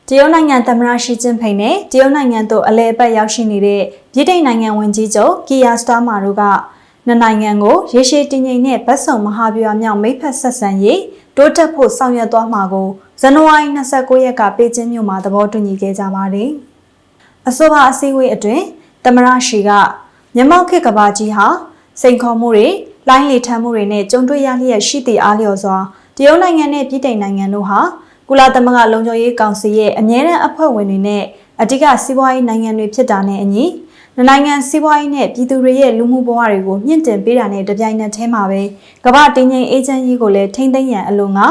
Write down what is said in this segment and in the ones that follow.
တရုတ်နိုင်ငံသမ္မတရှီကျင်းဖိန်နဲ့တရုတ်နိုင်ငံသို့အလဲအပတ်ရောက်ရှိနေတဲ့ဗြိတိန်နိုင်ငံဝန်ကြီးချုပ်ကီယာစတာမာတို့ကနှစ်နိုင်ငံကိုရေရှည်တည်ငြိမ်တဲ့ဗတ်စုံမဟာဗျူဟာမြောက်မိတ်ဖက်ဆက်ဆံရေးတိုးတက်ဖို့ဆောင်ရွက်သွားမှာကိုဇန်နဝါရီ29ရက်ကပေကျင်းမြို့မှာသဘောတူညီခဲ့ကြပါတယ်။အဆိုပါအစည်းအဝေးအတွင်းသမ္မတရှီကမြန်မာခေတ်ကမ္ဘာကြီးဟာစိန်ခေါ်မှုတွေလိုင်းလေထမ်းမှုတွေနဲ့ကြုံတွေ့ရလျက်ရှိသည့်အားလျော်စွာတရုတ်နိုင်ငံနဲ့ဗြိတိန်နိုင်ငံတို့ဟာကုလသမဂ္ဂလုံခြုံရေးကောင်စီရဲ့အမြဲတမ်းအဖွဲ့ဝင်တွေနဲ့အဓိကစီးပွားရေးနိုင်ငံတွေဖြစ်တာနဲ့အညီနိုင်ငံစီးပွားရေးနဲ့ပြည်သူတွေရဲ့လူမှုဘဝတွေကိုမြင့်တင်ပေးတာနဲ့တပြိုင်နက်တည်းမှာပဲကမ္ဘာတည်ငြိမ်အေးချမ်းရေးကိုလည်းထိန်းသိမ်းရန်အလို့ငါ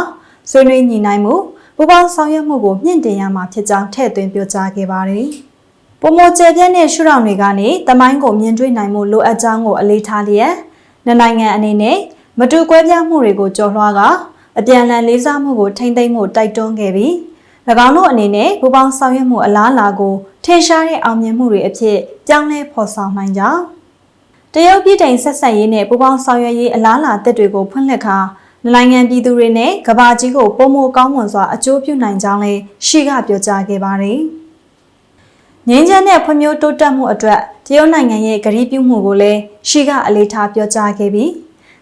ဆွေးနွေးညီနိုင်မှုပူးပေါင်းဆောင်ရွက်မှုကိုမြင့်တင်ရမှာဖြစ်ကြောင်းထည့်သွင်းပြောကြားခဲ့ပါတယ်။ပုံမကျပြည့်တဲ့ရှုထောင့်တွေကနေတမိုင်းကိုမြင်တွေ့နိုင်မှုလိုအပ်ကြောင်းကိုအလေးထားလျက်နိုင်ငံအနေနဲ့မတူကွဲပြားမှုတွေကိုကျော်လွှားကအပြန်အလှန်လေးစားမှုကိုထိန်းသိမ်းမှုတိုက်တွန်းခဲ့ပြီး၎င်းတို့အနေနဲ့ပူးပေါင်းဆောင်ရွက်မှုအလားအလာကိုထင်ရှားတဲ့အောင်မြင်မှုတွေအဖြစ်ပြောင်းလဲဖော်ဆောင်နိုင်ကြောင်းတရုတ်ပြည်တိုင်ဆက်ဆက်ရေးနဲ့ပူးပေါင်းဆောင်ရွက်ရေးအလားအလာသစ်တွေကိုဖွင့်လှစ်ခါနိုင်ငံပြည်သူတွေနဲ့ကမ္ဘာကြီးကိုပုံမကောင်းမွန်စွာအကျိုးပြုနိုင်ကြောင်းလည်းရှီကပြောကြားခဲ့ပါတယ်။ငြိမ်းချမ်းတဲ့ဖွံ့ဖြိုးတိုးတက်မှုအတွက်တရုတ်နိုင်ငံရဲ့ကတိပြုမှုကိုလည်းရှီကအလေးထားပြောကြားခဲ့ပြီး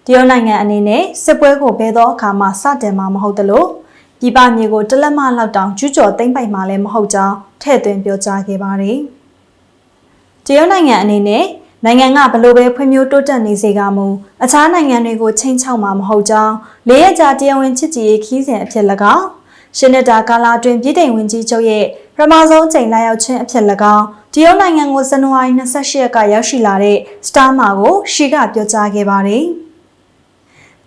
တရုတ်နိုင်ငံအနေနဲ့စစ်ပွဲကိုဘယ်သောအခါမှစတင်မှာမဟုတ်သလိုပြည်ပမြေကိုတလက်မလောက်တောင်ကျူးကျော်သိမ်းပိုက်မှာလည်းမဟုတ်ကြောင်းထည့်သွင်းပြောကြားခဲ့ပါတယ်။တရုတ်နိုင်ငံအနေနဲ့နိုင်ငံကဘလို့ပဲဖွံ့ဖြိုးတိုးတက်နေစေကမူအခြားနိုင်ငံတွေကိုချိန်ချောက်မှာမဟုတ်ကြောင်း၄ရက်ကြာတရားဝင်ချစ်ကြည်ရေးခီးစဉ်အဖြစ်၎င်းရှင်းတဲ့တာကာလာတွင်ပြည်တိုင်ဝင်ကြီးချုပ်ရဲ့ပထမဆုံးချိန်လာရောက်ခြင်းအဖြစ်၎င်းတရုတ်နိုင်ငံကိုဇန်နဝါရီ28ရက်ကရောက်ရှိလာတဲ့စတာမာကိုရှီကပြောကြားခဲ့ပါတယ်။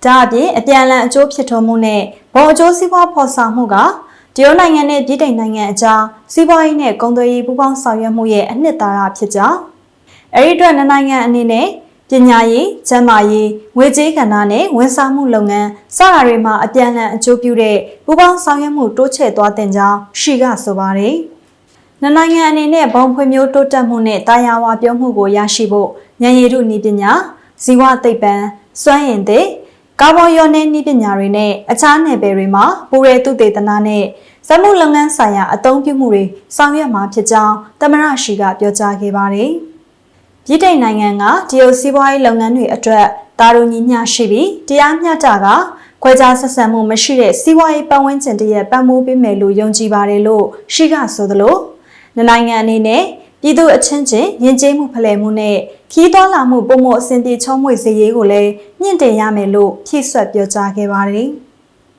ဒါအပြင်အပြန်အလှန်အကျိုးဖြစ်ထွန်းမှုနဲ့ဘုံအကျိုးစီးပွားဖော်ဆောင်မှုကတရုတ်နိုင်ငံနဲ့ပြည်တိုင်နိုင်ငံအကြားစီးပွားရေးနဲ့ကုန်သွယ်ရေးပူးပေါင်းဆောင်ရွက်မှုရဲ့အနှစ်သာရဖြစ်ကြောင်းအဲဒီအတွက်နိုင်ငံအနေနဲ့ပညာရေး၊ကျန်းမာရေး၊ငွေကြေးကဏ္ဍနဲ့ဝန်ဆောင်မှုလုပ်ငန်းစတာတွေမှာအပြန်အလှန်အကျိုးပြုတဲ့ပူးပေါင်းဆောင်ရွက်မှုတိုးချဲ့သွားတဲ့ကြောင်းရှီကဆိုပါတယ်။နိုင်ငံအနေနဲ့ဘုံဖွံ့ဖြိုးတိုးတက်မှုနဲ့တာယာဝပြောမှုကိုရရှိဖို့ဉာဏ်ရည်တုနည်းပညာ၊ဇီဝသိပ္ပံ၊စွမ်းအင်သစ်ကာဗွန်ရောနှဲနည်းပညာတွေနဲ့အခြားနယ်ပယ်တွေမှာပူရဲသုတေသနနဲ့စက်မှုလုပ်ငန်းဆိုင်ရာအသုံးပြုမှုတွေဆောင်ရွက်မှာဖြစ်ကြောင်းသမ္မတရှီကပြောကြားခဲ့ပါတယ်။ပြည်တိုင်နိုင်ငံကတရုတ်စီးပွားရေးလုပ်ငန်းတွေအတွက်တာရုံညီမျှရှိပြီးတရားမျှတကခွဲခြားဆက်ဆံမှုမရှိတဲ့စီးပွားရေးပတ်ဝန်းကျင်တရက်ပံ့ပိုးပေးမယ်လို့ယုံကြည်ပါတယ်လို့ရှီကဆိုသလိုနိုင်ငံအနေနဲ့ပြည်သူအချင်းချင်းယဉ်ကျေးမှုဖလှယ်မှုနဲ့ခီးသွွာလာမှုပုံမအဆင်ပြေချုံးမွေစေရေးကိုလည်းမြင့်တင်ရမယ်လို့ဖြည့်ဆွတ်ပြောကြားခဲ့ပါတယ်။